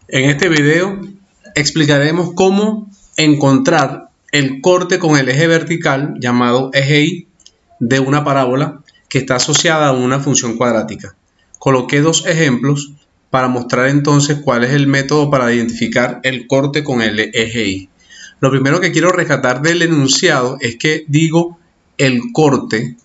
En este video explicaremos cómo encontrar el corte con el eje vertical llamado eje Y de una parábola que está asociada a una función cuadrática. Coloqué dos ejemplos para mostrar entonces cuál es el método para identificar el corte con el eje Y. Lo primero que quiero rescatar del enunciado es que digo el corte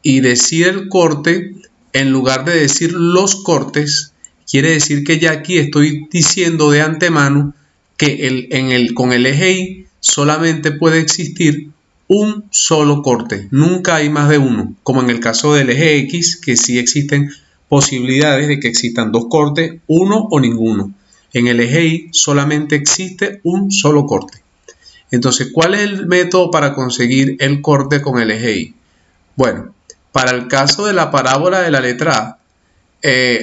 y decir el corte en lugar de decir los cortes. Quiere decir que ya aquí estoy diciendo de antemano que con el eje Y solamente puede existir un solo corte. Nunca hay más de uno, como en el caso del eje X, que sí existen posibilidades de que existan dos cortes, uno o ninguno. En el eje Y solamente existe un solo corte. Entonces, ¿cuál es el método para conseguir el corte con el eje Y? Bueno, para el caso de la parábola de la letra A,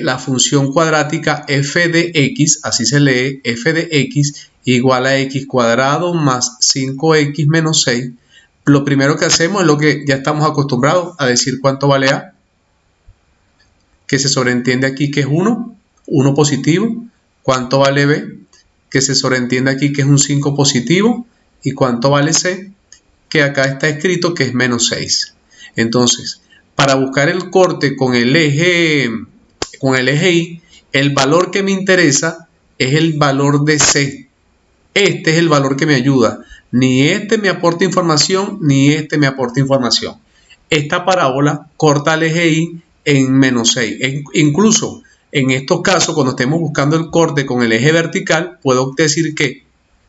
la función cuadrática f de x, así se lee, f de x igual a x cuadrado más 5x menos 6. Lo primero que hacemos es lo que ya estamos acostumbrados a decir cuánto vale A, que se sobreentiende aquí que es 1 positivo. Cuánto vale B, que se sobreentiende aquí que es un 5 positivo. Y cuánto vale C, que acá está escrito que es menos 6. Entonces, para buscar el corte con el eje Y, el valor que me interesa es el valor de C. Este es el valor que me ayuda. Ni este me aporta información, ni este me aporta información. Esta parábola corta el eje Y en menos 6. Incluso en estos casos, cuando estemos buscando el corte con el eje vertical, puedo decir que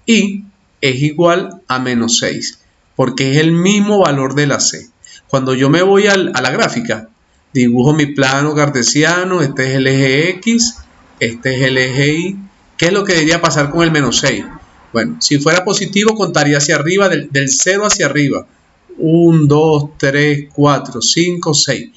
Y es igual a menos 6, porque es el mismo valor de la C. Cuando yo me voy a la gráfica, dibujo mi plano cartesiano, este es el eje X, este es el eje Y. ¿Qué es lo que debería pasar con el menos 6? Bueno, si fuera positivo contaría hacia arriba, del 0 hacia arriba. 1, 2, 3, 4, 5, 6.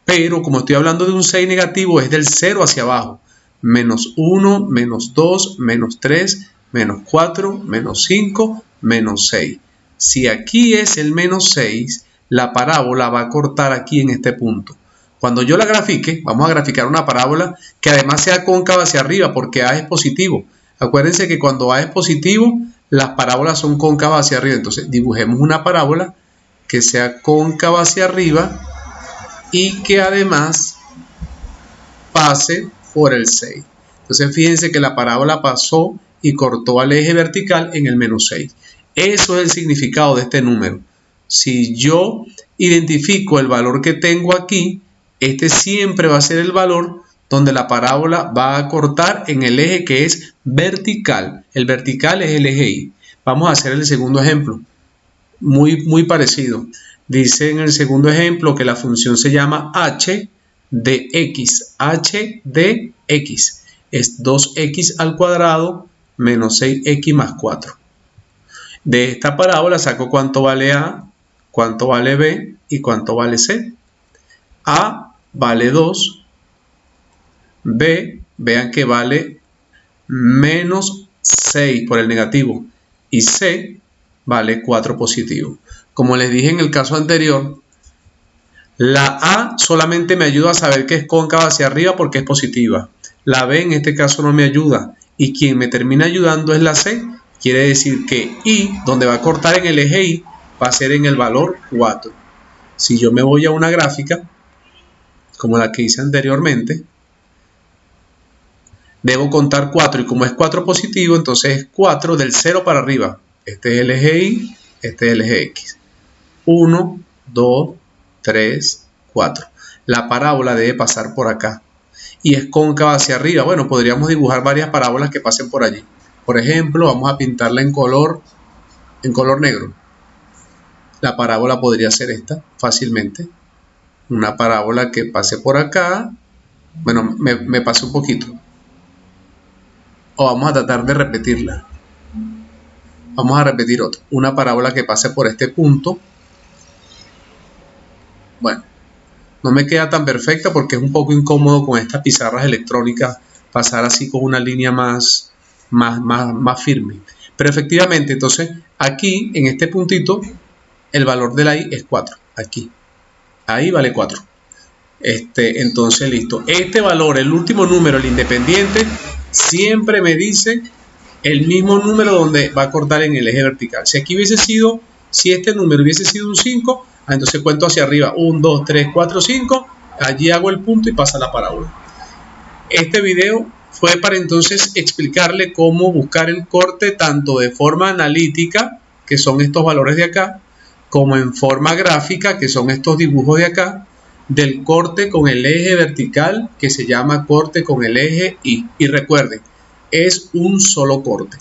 Pero como estoy hablando de un 6 negativo, es del 0 hacia abajo. Menos 1, menos 2, menos 3, menos 4, menos 5, menos 6. Si aquí es el menos 6, la parábola va a cortar aquí en este punto. Cuando yo la grafique, vamos a graficar una parábola que además sea cóncava hacia arriba, porque A es positivo. Acuérdense que cuando A es positivo, las parábolas son cóncavas hacia arriba. Entonces dibujemos una parábola que sea cóncava hacia arriba y que además pase por el 6. Entonces fíjense que la parábola pasó y cortó al eje vertical en el menos 6. Eso es el significado de este número. Si yo identifico el valor que tengo aquí, este siempre va a ser el valor donde la parábola va a cortar en el eje que es vertical. El vertical es el eje Y. Vamos a hacer el segundo ejemplo. Muy parecido. Dice en el segundo ejemplo que la función se llama h de x. H de x es 2x al cuadrado menos 6x más 4. De esta parábola saco cuánto vale A, cuánto vale B y cuánto vale C. A vale 2, B, vean que vale menos 6 por el negativo y C vale 4 positivo. Como les dije en el caso anterior, la A solamente me ayuda a saber que es cóncava hacia arriba porque es positiva. La B en este caso no me ayuda y quien me termina ayudando es la C. Quiere decir que Y, donde va a cortar en el eje Y, va a ser en el valor 4. Si yo me voy a una gráfica, como la que hice anteriormente, debo contar 4 y como es 4 positivo, entonces es 4 del 0 para arriba. Este es el eje Y, este es el eje X. 1, 2, 3, 4. La parábola debe pasar por acá y es cóncava hacia arriba. Bueno, podríamos dibujar varias parábolas que pasen por allí. Por ejemplo, vamos a pintarla en color negro. La parábola podría ser esta fácilmente. Una parábola que pase por acá. Bueno, me pasé un poquito. O vamos a tratar de repetirla. Vamos a repetir otra. Una parábola que pase por este punto. Bueno, no me queda tan perfecta porque es un poco incómodo con estas pizarras electrónicas pasar así con una línea más firme. Pero efectivamente, entonces, aquí, en este puntito, el valor de la Y es 4. Aquí. Ahí vale 4. Entonces, listo. Este valor, el último número, el independiente, siempre me dice el mismo número donde va a cortar en el eje vertical. Si aquí hubiese sido, si este número hubiese sido un 5, entonces cuento hacia arriba, 1, 2, 3, 4, 5, allí hago el punto y pasa la parábola. Este video fue para entonces explicarle cómo buscar el corte tanto de forma analítica, que son estos valores de acá, como en forma gráfica, que son estos dibujos de acá, del corte con el eje vertical, que se llama corte con el eje Y. Y recuerden, es un solo corte.